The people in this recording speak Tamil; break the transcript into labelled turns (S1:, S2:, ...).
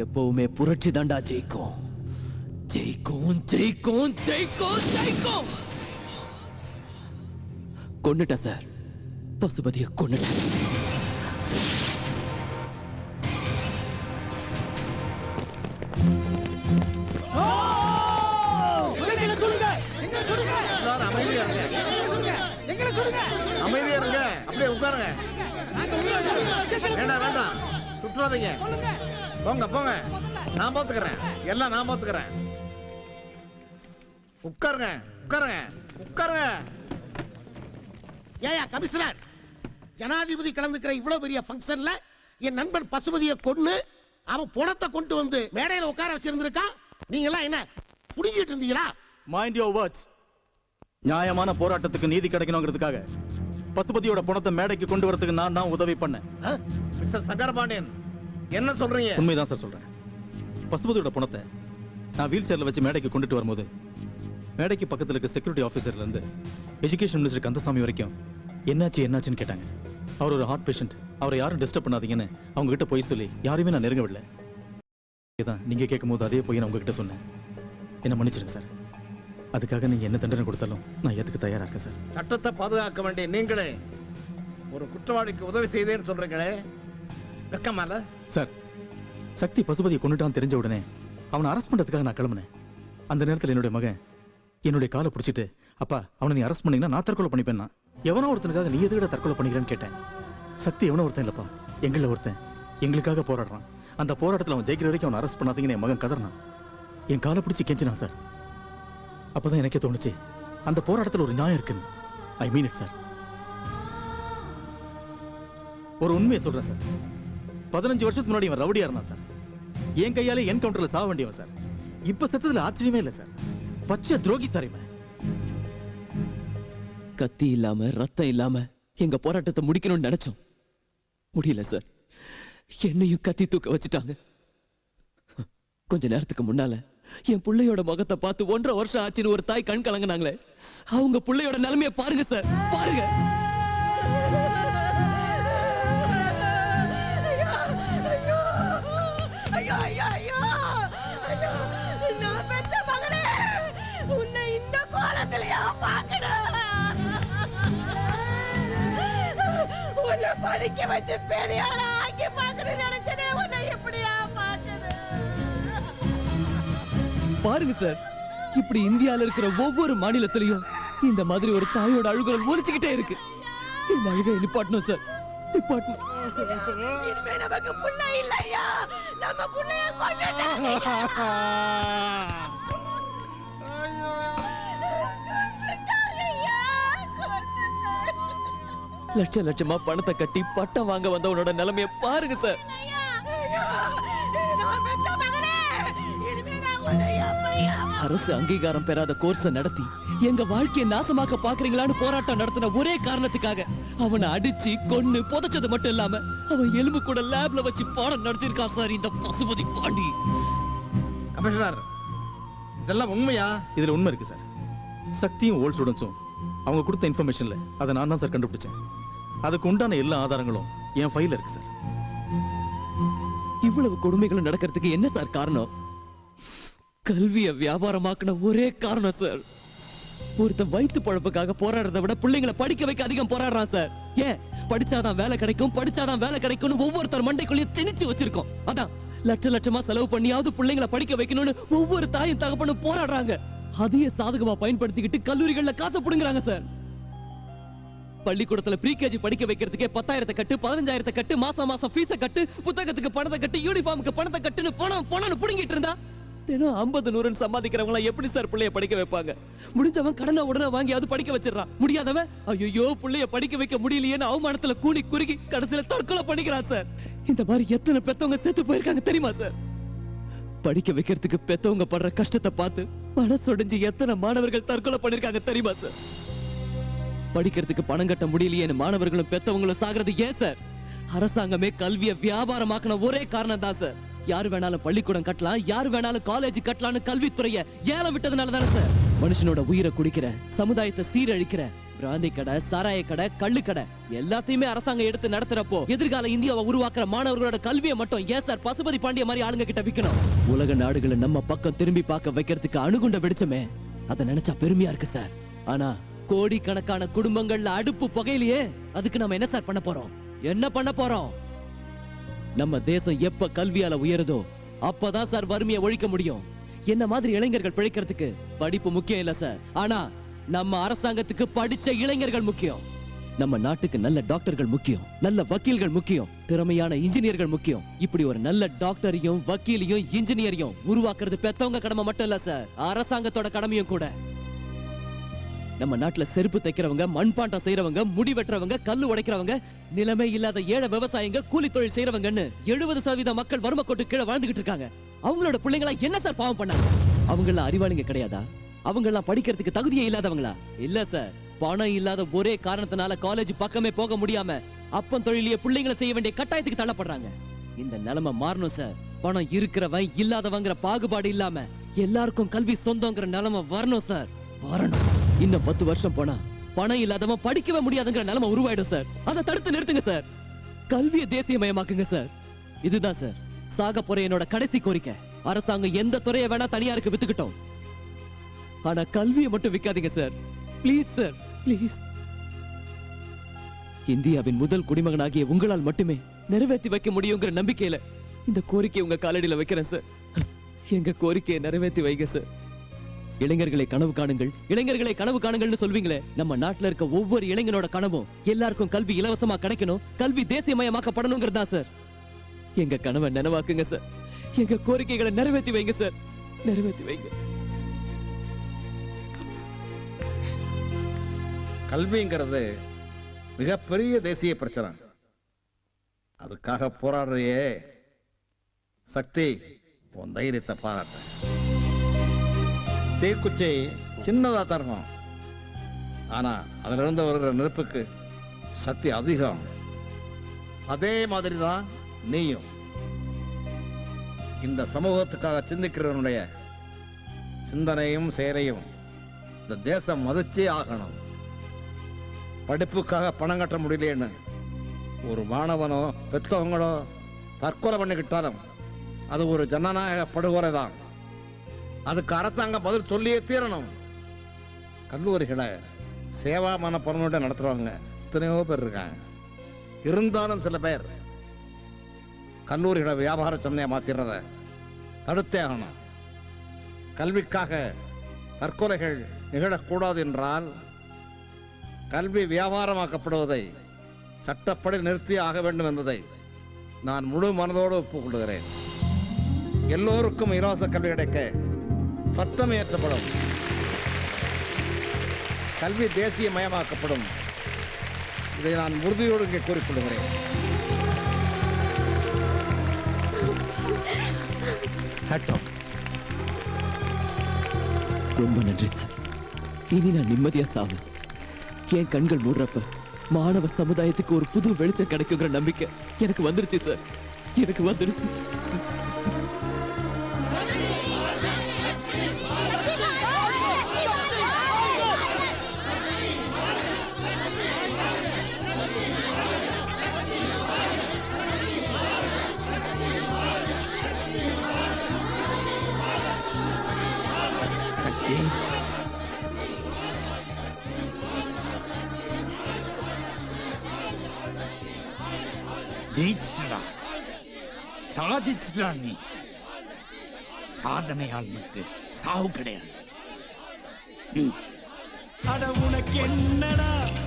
S1: எப்பவுமே புரட்சி தாண்டா ஜெயிக்கும். ஜெயிக்கும் ஜெயிக்கும் ஜெயிக்கும் ஜெயிக்கும். கொன்னுட்டா சார், பசுபதியை கொன்னுட்டேன்.
S2: அமைதியா இருங்க, அப்படியே உட்காருங்க. வேண்டாம் வேண்டாம், சுற்றுவாதீங்க. போங்க போங்க, நான் பாத்துக்கிறேன், எல்லாம் நான் பாத்துக்கிறேன். உட்காருங்க உட்காருங்க உட்காருங்க.
S3: ஏயா கமிஷனர், ஜனாதிபதி கலந்துக்கிற இவ்வளவு பெரிய ஃபங்க்ஷன்ல என் நண்பன் பசுபதியை கொன்னு அவன் பணத்தை கொண்டு வந்து மேடையில உட்கார வச்சிருந்திருக்கான். நீங்க எல்லாம் என்ன புடிங்கிட்டு இருந்தீங்களா?
S4: Mind your words. நியாயமான போராட்டத்துக்கு நீதி கிடைக்கணுங்கிறதுக்காக பசுபதியோட பணத்தை மேடைக்கு கொண்டு வரதுக்கு நான் தான் உதவி பண்ணேன்.
S2: மிஸ்டர் சங்கரபாண்டியன், என்ன சொல்றீங்க?
S4: உண்மைதான் சார் சொல்றேன். பசுபதியோட பணத்தை நான் வீல் சேர்ல வச்சு மேடைக்கு கொண்டுட்டு வரும்போது மேடைக்கு பக்கத்துல இருக்க செக்யூரிட்டி ஆபீசர்ல இருந்து எஜுகேஷன் மினிஸ்டர் கந்தசாமி வரைக்கும் என்னாச்சுன்னு கேட்டாங்க. அவர் ஒரு ஹார்ட் பேஷண்ட், அவரை யாரும் டிஸ்டர்ப் பண்ணாதீங்கன்னு அவங்க கிட்ட போய் சொல்லி யாரையுமே நான் நெருங்க விடல. இதான் நீங்க கேட்கும் போது அதே போய் நான் உங்ககிட்ட சொன்னேன். என்ன மன்னிச்சிருங்க சார். அதுக்காக நீங்க என்ன தண்டனை கொடுத்தாலும் நான் ஏத்துக்க தயாரா இருக்கேன் சார்.
S2: சட்டத்தை பாதுகாக்க வேண்டிய நீங்களே ஒரு குற்றவாளிக்கு உதவி செய்தேன்னு சொல்றீங்களே, வெக்கமால?
S4: சார், சக்தி பசுபதியை கொண்டுட்டான்னு தெரிஞ்ச உடனே அவனை அரெஸ்ட் பண்றதுக்காக நான் கிளம்புனேன். அந்த நேரத்தில் என்னுடைய மகன் என்னுடைய காலை பிடிச்சிட்டு, அப்பா அவனை நீ அரெஸ்ட் பண்ணீங்கன்னா நான் தற்கொலை பண்ணிப்பேன். எவனோ ஒருத்தனுக்காக நீ எதுக்கிட்ட தற்கொலை பண்ணிக்கிறேன்னு கேட்டேன். சக்தி எவனோ ஒருத்தன் இல்லப்பா, எங்களில் ஒருத்தன் எங்களுக்காக போராடுறான். அந்த போராட்டத்தில் அவன் ஜெயிக்கிற வரைக்கும் அவன் அரெஸ்ட் பண்ணாதீங்கன்னு என் மகன் கதறினான். என் காலை பிடிச்சி கெஞ்சினான் சார். அப்பதான் எனக்கே தோணுச்சு, அந்த போராட்டத்தில் ஒரு நியாயம் இருக்குன்னு. ஐ மீன் இட் சார். ஒரு உண்மையை சொல்றேன் சார். 15 வருஷத்துக்கு முன்னாடி இவன் ரவுடியா இருந்தான் சார். என் கையாலே என்கவுண்டர்ல சாக வேண்டியவன் சார். இப்ப செத்ததுல ஆச்சரியமே இல்லை சார். பச்சை துரோகி சார் இவன்.
S1: கத்தி இல்லாம ரத்தம் இல்லாம எங்க போராட்டத்தை முடிக்கணும்னு நினைச்சோம், முடியல சார். என்னையும் கத்தி தூக்க வச்சுட்டாங்க. கொஞ்ச நேரத்துக்கு முன்னால என் பிள்ளையோட முகத்தை பார்த்து 1.5 வருஷம் ஆச்சுன்னு ஒரு தாய் கண் கலங்கினாங்களே, அவங்க பிள்ளையோட நிலைமையை பாருங்க சார், பாருங்க.
S5: படிக்க வச்சு பெரிய ஆளா ஆக்கி பார்க்கணும்னு நினைச்சனே, உன்னை எப்படியா பார்க்கணும்?
S1: பாருங்க சார், இப்படி இந்தியால இருக்கிற ஒவ்வொரு மாநிலத்திலையும் இந்த மாதிரி ஒரு தாயோட அழுகுரல் ஒலிச்சுக்கிட்டே இருக்கு. இந்த அழுகை நிப்பாட்டணும் சார், நிப்பாட்டணும்.
S5: இனிமே நமக்கு புள்ள இல்லையா? நம்ம புள்ளைய கொன்னுட்டாங்க.
S1: லட்ச லட்சமா பணத்தை கட்டி பட்டம் வாங்க வந்தவனோட நிலைமைய பாருங்க சார். அரசு அங்கீகாரம் பெறாத கோர்ஸ நடத்தி எங்க வாழ்க்கையை நாசமாக்க பாக்குறீங்களான்னு போராட்டம் நடத்தின ஒரே காரணத்துக்காக அவனை அடிச்சு கொன்னு புதைச்சது மட்டும் இல்லாம அவன் எலும்பு கூட லேப்ல வச்சு பாடம் நடத்திருக்கான் சார் இந்த பசுபதி பாண்டி.
S2: கமிஷனர், இதெல்லாம் உண்மையா?
S4: இதுல உண்மை இருக்கு சார். சக்தியும் ஓல்ட் ஸ்டூடெண்ட்ஸும் அவங்க கொடுத்த இன்ஃபர்மேஷன்ல அதை நான் தான் சார் கண்டுபிடிச்சேன். அதுக்கு உண்டான எல்லா ஆதாரங்களும் என் ஃபைல்ல இருக்கு சார்.
S1: இவ்வளவு கொடுமைகளும் நடக்கிறதுக்கு என்ன சார் காரணம்? கல்வியை வியாபாரமாக்குன ஒரே காரணம் சார். ஒருத்தன் வயிற்று பழப்புக்காக போராடுறதை விட பிள்ளைங்களை படிக்க வைக்க அதிகம் போராடுறான் சார். ஏன்? படிச்சாதான் வேலை கிடைக்கும், படிச்சாதான் வேலை கிடைக்கும்னு ஒவ்வொருத்தர் மண்டைக்குள்ளேயும் திணிச்சு வச்சிருக்கோம். அதான் லட்ச லட்சமா செலவு பண்ணியாவது பிள்ளைங்களை படிக்க வைக்கணும்னு ஒவ்வொரு தாயும் தகப்பனும் போராடுறாங்க. அதையே சாதகமா பயன்படுத்திக்கிட்டு கல்லூரிகள்ல காசு புடுங்குறாங்க சார். பள்ளிக்கூடத்துல ப்ரீகேஜி படிக்க வைக்கிறதுக்கே 10,000 கட்டு, 15,000 கட்டு, மாசம் மாசம் ஃபீஸ கட்டு, புத்தகத்துக்கு பணத்தை கட்டு, யூனிஃபார்முக்கு பணத்தை கட்டுன்னு பணம் புடுங்கிட்டு இருந்தா தினம் 50-100 சம்பாதிக்கிறவங்க எப்படி சார் பிள்ளைய படிக்க வைப்பாங்க? முடிஞ்சவன் கடனை உடனே வாங்கியாவது படிக்க வச்சிடறான். முடியாதவன் ஐயோ பிள்ளைய படிக்க வைக்க முடியலையேன்னு அவமானத்துல கூனி குறுகி கடைசியில தற்கொலை பண்ணிக்கிறான் சார். இந்த மாதிரி எத்தனை பெத்தவங்க செத்து போயிருக்காங்க தெரியுமா சார்? படிக்க வைக்கிறதுக்கு பெத்தவங்க படுற கஷ்டத்தை பார்த்து மனசொடைஞ்சு எத்தனை மாணவர்கள் தற்கொலை பண்ணிருக்காங்க தெரியுமா சார்? படிக்கிறதுக்கு பணம் கட்ட முடியலையேன்னு மாணவர்களும் பெத்தவங்களும் சாகிறது ஏன் சார்? அரசாங்கமே கல்வியை வியாபாரமாக்கின ஒரே காரணம் தான் சார். யாரு வேணாலும் பள்ளிக்கூடம் கட்டலாம், யாரு வேணாலும் காலேஜ் கட்டலாம்னு கல்வித்துறையை ஏலம் விட்டதுனால தானே சார்? மனுஷனோட உயிரை குடிக்கிற, சமுதாயத்தை சீரழிக்கிற பிராந்தி கடை, சாராய கடை, கள்ளு கடை எல்லாத்தையுமே அரசாங்கம் எடுத்து நடத்துறப்போ எதிர்கால இந்தியாவை உருவாக்குற மாணவர்களோட கல்வியை மட்டும் ஏன் சார் பசுபதி பாண்டிய மாதிரி ஆளுங்க கிட்ட விக்கணும்? உலக நாடுகளை நம்ம பக்கம் திரும்பி பார்க்க வைக்கிறதுக்கு அணுகுண்ட வெடிச்சமே, அதை நினைச்சா பெருமையா இருக்கு சார். ஆனா கோடிக்கணக்கான குடும்பங்கள்ல அடுப்பு புகையிலேயே. அதுக்கு நம்ம என்ன சார் பண்ண போறோம்? என்ன பண்ண போறோம்? நம்ம தேசம் எப்ப கல்வியால உயருதோ அப்பதான் சார் வறுமையை ஒழிக்க முடியும். என்ன மாதிரி இளைஞர்கள் பிழைக்கிறதுக்கு படிப்பு முக்கியம் இல்ல சார், ஆனா நம்ம அரசாங்கத்துக்கு படிச்ச இளைஞர்கள் முக்கியம். நம்ம நாட்டுக்கு நல்ல டாக்டர்கள் முக்கியம், நல்ல வக்கீல்கள் முக்கியம், திறமையான இன்ஜினியர்கள் முக்கியம். இப்படி ஒரு நல்ல டாக்டரையும் வக்கீலையும் இன்ஜினியரையும் உருவாக்குறது பெத்தவங்க கடமை மட்டும் இல்ல சார், அரசாங்கத்தோட கடமையும் கூட. நம்ம நாட்டுல செருப்பு தைக்கிறவங்க, மண்பாண்டம் செய்யறவங்க, முடி வெட்டுறவங்க, கல்லு உடைக்கிறவங்க, நிலைமை இல்லாத ஏழை விவசாயிங்க, கூலி தொழில் செய்யறவங்கன்னு 70% மக்கள் வறுமை கோட்டு கீழே வாழ்ந்துகிட்டு இருக்காங்க. அவங்களோட பிள்ளைங்களா என்ன சார் பாவம் பண்ணாங்க? அவங்கள அறிவாளிங்க கிடையாதா? அவங்கெல்லாம் படிக்கிறதுக்கு தகுதியே இல்லாதவங்களா? இல்ல சார், பணம் இல்லாத ஒரே காரணத்தினால காலேஜ் பக்கமே போக முடியாம அப்பன் தொழிலையே பிள்ளைங்களை செய்ய வேண்டிய கட்டாயத்துக்கு தள்ளப்படுறாங்க. இந்த நிலைமை மாறணும் சார். பணம் இருக்கிறவன் இல்லாதவங்கிற பாகுபாடு இல்லாம எல்லாருக்கும் கல்வி சொந்தங்கிற நிலைமை வரணும் சார், வரணும். இன்னும் 10 வருஷம் போனா பணம் இல்லாதவன் படிக்கவே முடியாதுங்கிற நிலைமை உருவாயிடும் சார். அதை தடுத்து நிறுத்துங்க சார். கல்வியை தேசியமயமாக்குங்க சார். இதுதான் சார் சாக போற என்னோட கடைசி கோரிக்கை. அரசாங்கம் எந்த துறையை வேணா தனியாருக்கு வித்துக்கிட்டோம், ஆனா கல்வியை மட்டும் விக்காதீங்க சார். Please sir, please. இந்தியாவின் முதல் குடிமகனாகிய உங்களால் மட்டுமே நிறைவேற்றி வைக்க முடியுங்கிற நம்பிக்கையில இந்த கோரிக்கையை உங்க காலடியில வைக்கிறேன் சார். எங்க கோரிக்கையை நிறைவேற்றி வைங்க சார். இளைஞர்களை கனவு காணுங்கள், இளைஞர்களை கனவு காணுங்கள்னு சொல்வீங்களே, நம்ம நாட்டுல இருக்க ஒவ்வொரு இளைஞனோட கனவும் எல்லாருக்கும் கல்வி இலவசமா கிடைக்கணும், கல்வி தேசியமயமாக்கப்படணுங்கிறதா சார். எங்க கனவை நினைவாக்குங்க சார். எங்க கோரிக்கைகளை நிறைவேற்றி வைங்க சார், நிறைவேற்றி வைங்க.
S2: கல்விங்கிறது மிகப்பெரிய தேசிய பிரச்சனை. அதுக்காக போராடுறையே சக்தி, உன் தைரியத்தை பாராட்ட. தீக்குச்சி சின்னதா தரணும், ஆனா அதிலிருந்து வருகிற நெருப்புக்கு சக்தி அதிகம். அதே மாதிரி தான் நீயும் இந்த சமூகத்துக்காக சிந்திக்கிறவனுடைய சிந்தனையும் செயலையும் இந்த தேசம் மதிச்சே ஆகணும். படிப்புக்காக பணம் கட்ட முடியலையேன்னு ஒரு மாணவனோ பெத்தவங்களோ தற்கொலை பண்ணிக்கிட்டாலும் அது ஒரு ஜனநாயக படுகொலை தான். அதுக்கு அரசாங்கம் பதில் சொல்லியே தீரணும். கல்லூரிகளை சேவா மனப்பணோட நடத்துறவங்க எத்தனையோ பேர் இருக்காங்க. இருந்தாலும் சில பேர் கல்லூரிகளை வியாபார சந்தையை மாத்திரத தடுத்தே ஆகணும். கல்விக்காக தற்கொலைகள் நிகழக்கூடாது என்றால் கல்வி வியாபாரமாக்கப்படுவதை சட்டப்படி நிறுத்தி ஆக வேண்டும் என்பதை நான் முழு மனதோடு ஒப்புக்கொள்கிறேன். எல்லோருக்கும் இலவச கல்வி கிடைக்க சட்டம் இயற்றப்படும், கல்வி தேசியமயமாக்கப்படும். இதை நான் உறுதியோடு இங்கே கூறிக்கொள்கிறேன்.
S1: ரொம்ப நன்றி சார். இனி நான் நிம்மதியா சாவேன். என் கண்கள் மூடுறப்ப மாணவ சமுதாயத்துக்கு ஒரு புது வெளிச்சம் கிடைக்குங்கிற நம்பிக்கை எனக்கு வந்துருச்சு சார், எனக்கு வந்துருச்சு.
S6: ஜெயிச்சிட்டா, சாதிச்சிட்டா. நீ சாதனையாளனுக்கு சாவு கிடையாது.
S7: அட உனக்கு என்னடா